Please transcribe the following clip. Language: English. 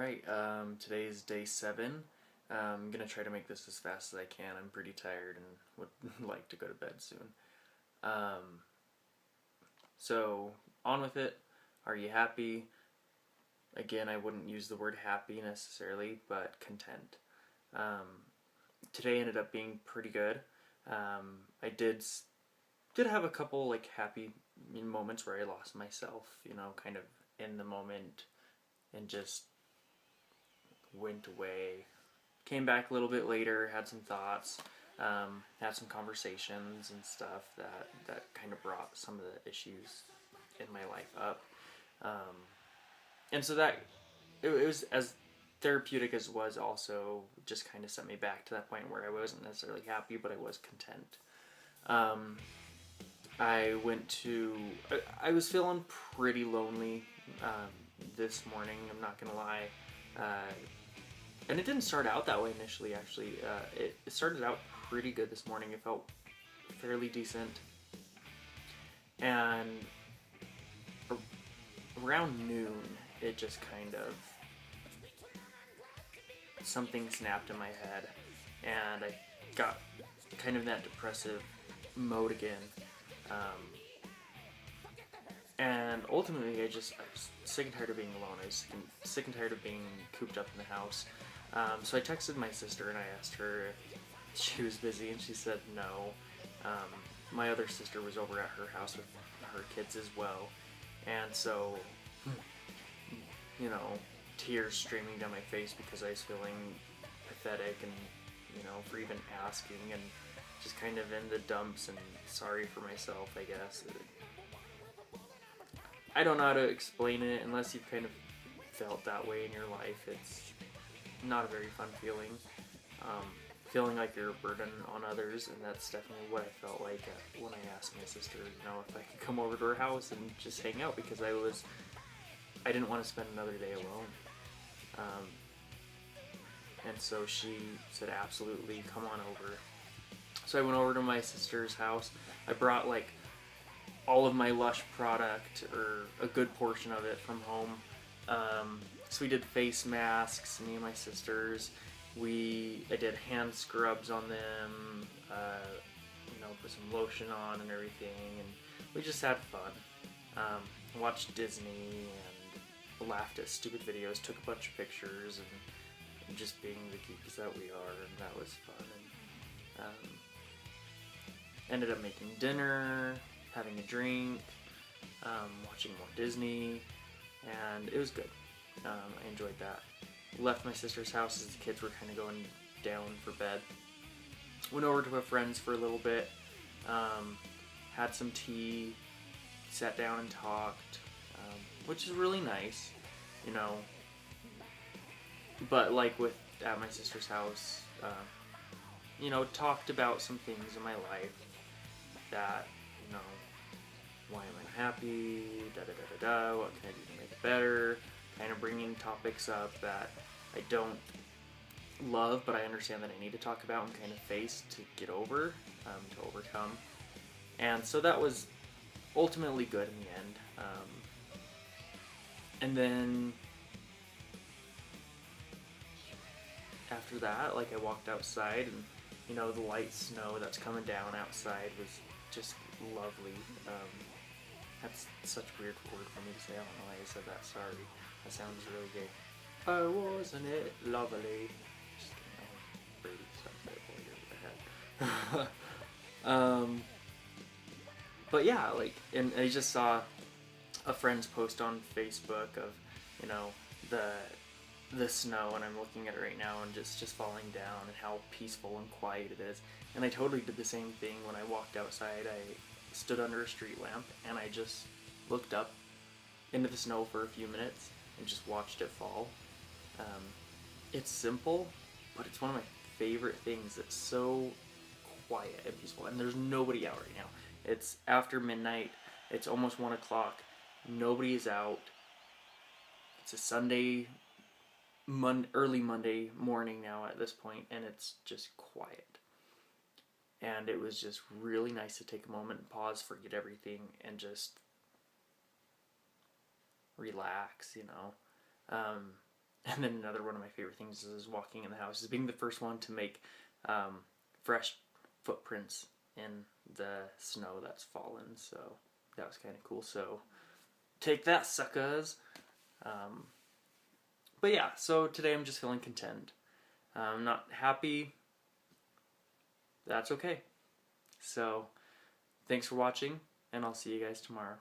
Alright, today is day 7. I'm gonna try to make this as fast as I can. I'm pretty tired and would like to go to bed soon. So, on with it. Are you happy? Again, I wouldn't use the word happy necessarily, but content. Today ended up being pretty good. I did have a couple happy moments where I lost myself, kind of in the moment, and just went away. Came back a little bit later, had some thoughts, had some conversations and stuff that kind of brought some of the issues in my life up. And so that it was as therapeutic as it was, also just kind of set me back to that point where I wasn't necessarily happy, but I was content. I was feeling pretty lonely this morning, I'm not gonna lie. And it didn't start out that way initially, actually. It started out pretty good this morning. It felt fairly decent. And around noon, it just kind of, something snapped in my head. And I got kind of in that depressive mode again. And ultimately, I was sick and tired of being alone. I was sick and tired of being cooped up in the house. So I texted my sister and I asked her if she was busy, and she said no. My other sister was over at her house with her kids as well. And so, tears streaming down my face because I was feeling pathetic and, for even asking, and just kind of in the dumps and sorry for myself, I guess. I don't know how to explain it unless you've kind of felt that way in your life. It's not a very fun feeling. Feeling like you're a burden on others, and that's definitely what I felt like when I asked my sister, if I could come over to her house and just hang out, because I didn't want to spend another day alone. And so she said, absolutely, come on over. So I went over to my sister's house. I brought all of my Lush product, or a good portion of it, from home. So we did face masks, me and my sisters. I did hand scrubs on them, put some lotion on and everything, and we just had fun. Watched Disney and laughed at stupid videos, took a bunch of pictures, and just being the geeks that we are, and that was fun. And ended up making dinner, having a drink, watching more Disney, and it was good. I enjoyed that. Left my sister's house as the kids were kind of going down for bed. Went over to a friend's for a little bit, had some tea, sat down and talked, which is really nice, But at my sister's house, talked about some things in my life that, why am I happy, what can I do to make it better, kind of bringing topics up that I don't love, but I understand that I need to talk about and kind of face to get over, to overcome. And so that was ultimately good in the end. And then after that, I walked outside, and the light snow that's coming down outside was just lovely. That's such a weird word for me to say. I don't know why I said that. Sorry. That sounds really gay. Oh, wasn't it lovely? Just Brady stuff over the head. But yeah, and I just saw a friend's post on Facebook of, the snow, and I'm looking at it right now, and just falling down, and how peaceful and quiet it is. And I totally did the same thing when I walked outside. I stood under a street lamp, and I just looked up into the snow for a few minutes and just watched it fall. It's simple, but it's one of my favorite things. It's so quiet and peaceful, and there's nobody out right now. It's after midnight. It's almost 1 o'clock. Nobody is out. It's a Sunday, early Monday morning now at this point, and it's just quiet. And it was just really nice to take a moment and pause, forget everything, and just relax, And then another one of my favorite things is walking in the house, is being the first one to make fresh footprints in the snow that's fallen. So that was kind of cool. So take that, suckers. But yeah, so today I'm just feeling content. I'm not happy. That's okay. So thanks for watching, and I'll see you guys tomorrow.